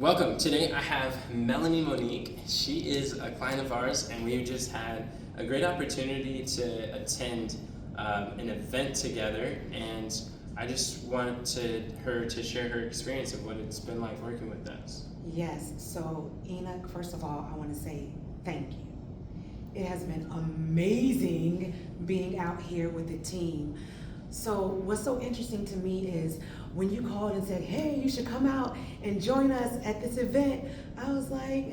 Welcome. Today I have Mellini Monique. She is a client of ours, and we just had a great opportunity to attend an event together. And I just wanted her to share her experience of what it's been like working with us. Yes, so Enoch, first of all, I want to say thank you. It has been amazing being out here with the team. So what's so interesting to me is when you called and said, hey, you should come out and join us at this event, I was like,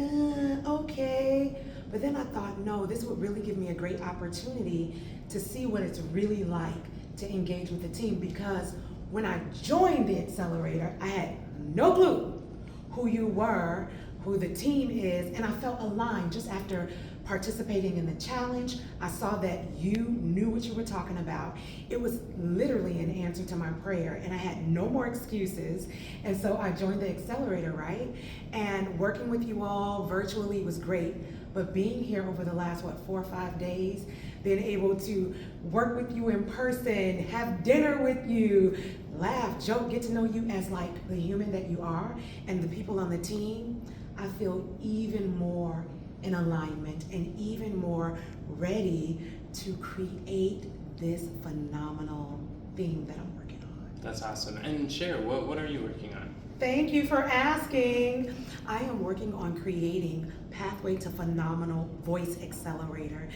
okay. But then I thought, no, this would really give me a great opportunity to see what it's really like to engage with the team, because when I joined the accelerator, I had no clue who you were, who the team is, and I felt aligned just after participating in the challenge. I saw that you knew what you were talking about. It was literally an answer to my prayer, and I had no more excuses. And so I joined the accelerator, right? And working with you all virtually was great, but being here over the last, 4 or 5 days, being able to work with you in person, have dinner with you, laugh, joke, get to know you as like the human that you are, and the people on the team, I feel even more in alignment and even more ready to create this phenomenal thing that I'm working on. That's awesome. And share, what are you working on? Thank you for asking. I am working on creating Pathway to Phenomenal Voice Accelerator.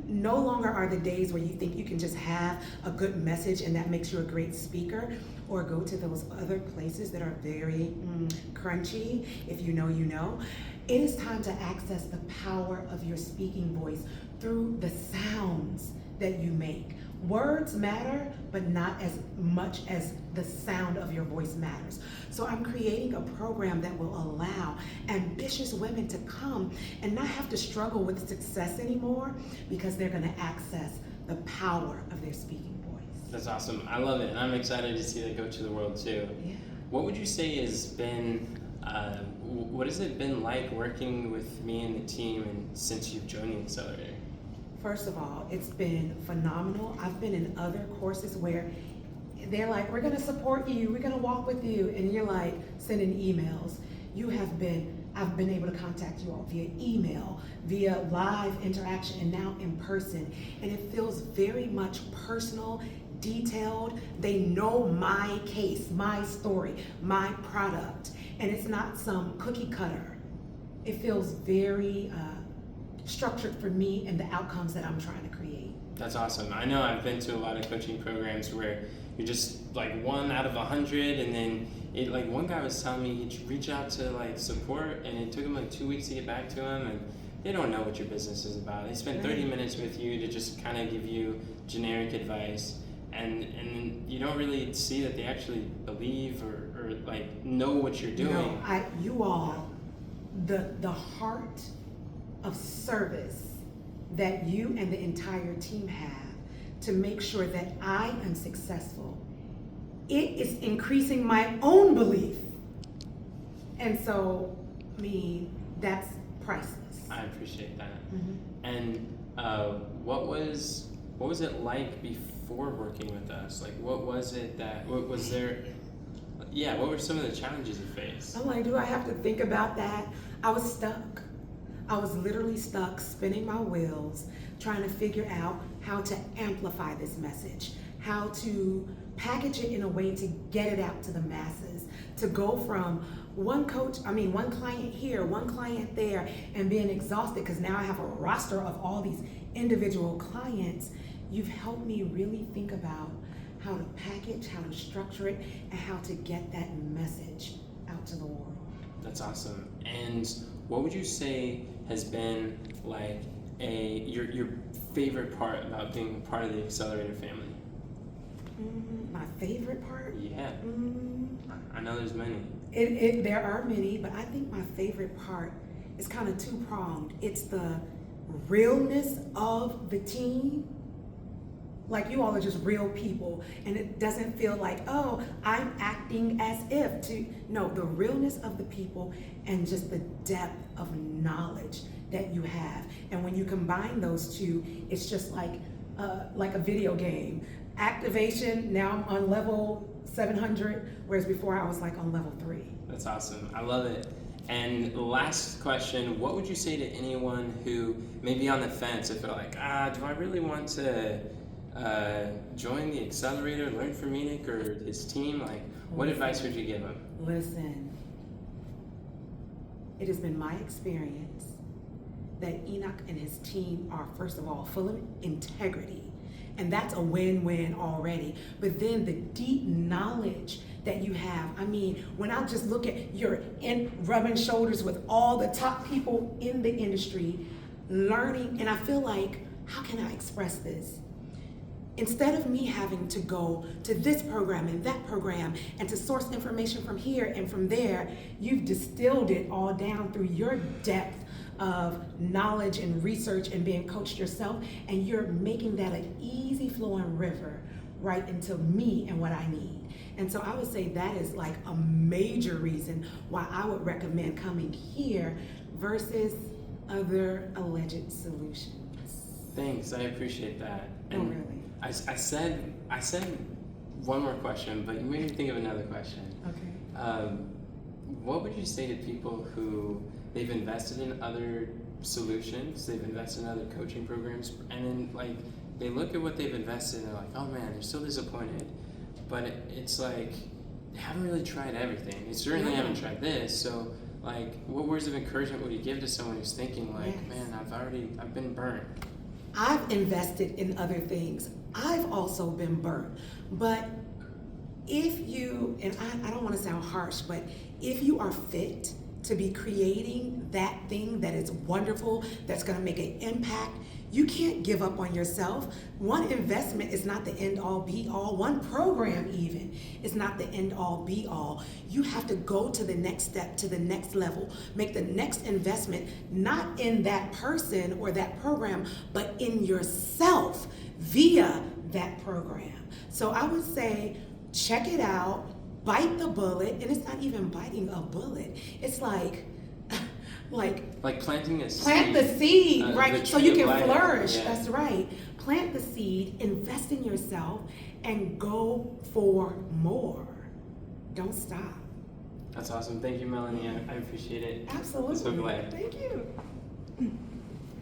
No longer are the days where you think you can just have a good message and that makes you a great speaker, or go to those other places that are very crunchy. If you know, you know. It is time to access the power of your speaking voice through the sounds that you make. Words matter, but not as much as the sound of your voice matters. So I'm creating a program that will allow ambitious women to come and not have to struggle with success anymore, because they're going to access the power of their speaking voice. That's awesome. I love it, and I'm excited to see that go to the world too. Yeah. What would you say has been, what has it been like working with me and the team and since you've joined the accelerator? First of all, it's been phenomenal. I've been in other courses where they're like, we're gonna support you, we're gonna walk with you, and you're like sending emails. I've been able to contact you all via email, via live interaction, and now in person. And it feels very much personal, detailed. They know my case, my story, my product, and it's not some cookie cutter. It feels very structured for me and the outcomes that I'm trying to create. That's awesome. I know I've been to a lot of coaching programs where you're just like 1 out of 100, and then like one guy was telling me he'd reach out to like support, and it took him like 2 weeks to get back to him, and they don't know what your business is about. They spend 30 minutes with you to just kind of give you generic advice, and you don't really see that they actually believe or like know what you're doing. No, you all, the heart of service that you and the entire team have to make sure that I am successful, it is increasing my own belief. And so, I mean, that's priceless. I appreciate that. Mm-hmm. And what was it like before working with us? Like, what was it that, what was there, what were some of the challenges you faced? I'm like, do I have to think about that? I was stuck. I was literally stuck, spinning my wheels, trying to figure out how to amplify this message, how to package it in a way to get it out to the masses, to go from one client here, one client there, and being exhausted because now I have a roster of all these individual clients. You've helped me really think about how to package, how to structure it, and how to get that message out to the world. That's awesome. And what would you say has been like your favorite part about being part of the Accelerator family? My favorite part? Yeah. I know there's many. There are many, but I think my favorite part is kind of two-pronged. It's the realness of the team. Like, you all are just real people, and it doesn't feel like, oh, I'm acting as if to. No, the realness of the people and just the depth of knowledge that you have. And when you combine those two, it's just like a video game. Activation, now I'm on level 700, whereas before I was like on level 3. That's awesome. I love it. And last question, what would you say to anyone who may be on the fence if they're like, do I really want to join the accelerator, learn from Enoch or his team? Like, what advice would you give them? Listen, it has been my experience that Enoch and his team are, first of all, full of integrity. And that's a win-win already. But then the deep knowledge that you have. I mean, when I just look at you're rubbing shoulders with all the top people in the industry, learning, and I feel like, how can I express this? Instead of me having to go to this program and that program and to source information from here and from there, you've distilled it all down through your depth of knowledge and research and being coached yourself, and you're making that an easy flowing river right into me and what I need. And so I would say that is like a major reason why I would recommend coming here versus other alleged solutions. Thanks, I appreciate that. Oh, really? I said one more question, but you made me think of another question. Okay. What would you say to people who they've invested in other solutions, they've invested in other coaching programs, and then like they look at what they've invested and they're like, oh man, they're still disappointed. But it's like they haven't really tried everything. They certainly haven't tried this. So like, what words of encouragement would you give to someone who's thinking like, man, I've been burnt. I've invested in other things. I've also been burnt. But if you, and I don't want to sound harsh, but if you are fit to be creating that thing that is wonderful, that's going to make an impact, you can't give up on yourself. One investment is not the end all be all. One program even is not the end all be all. You have to go to the next step, to the next level, make the next investment, not in that person or that program, but in yourself via that program. So I would say, check it out, bite the bullet, and it's not even biting a bullet. It's like planting a seed. Plant the seed, right? So you can flourish. Yeah. That's right. Plant the seed, invest in yourself, and go for more. Don't stop. That's awesome. Thank you, Mellini. I appreciate it. Absolutely. I'm so glad. Thank you.